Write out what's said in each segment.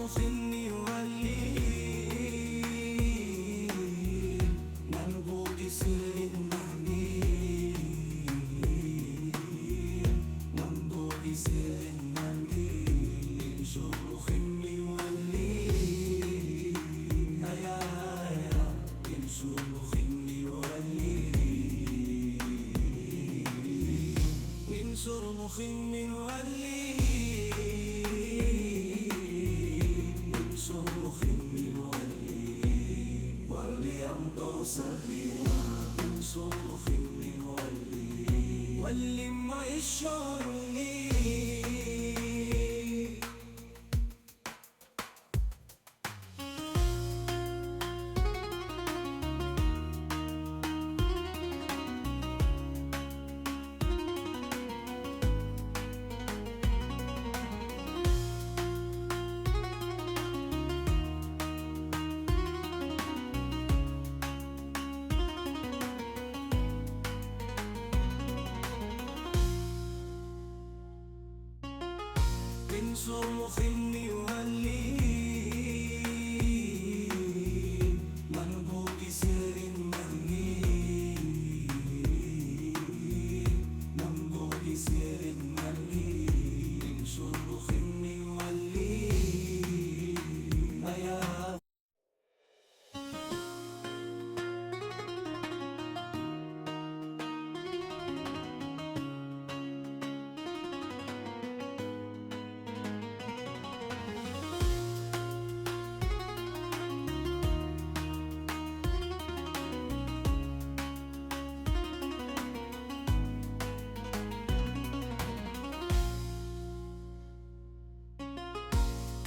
صرخ يولي منبوذ سر مهني منبوذ سر مهني صرخ يولي هيا صرخ يولي من صرخ يولي صرخ يولي وليمضوا سبيلا من صرخ يولي ولما يشعرني من صرخ يولي منبوذ سر مهني منبوذ سر مهني من صرخ يولي هيا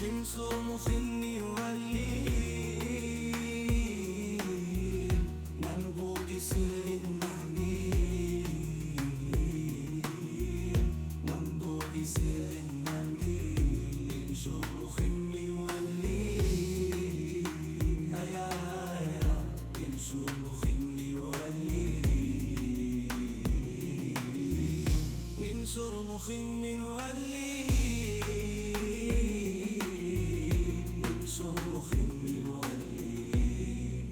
من صرخ يولي منبوذ سر مهني منبوذ سر مهني من صرخ يولي هيا من صرخ يولي من صرخ يولي صرخ يولي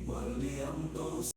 وليمضوا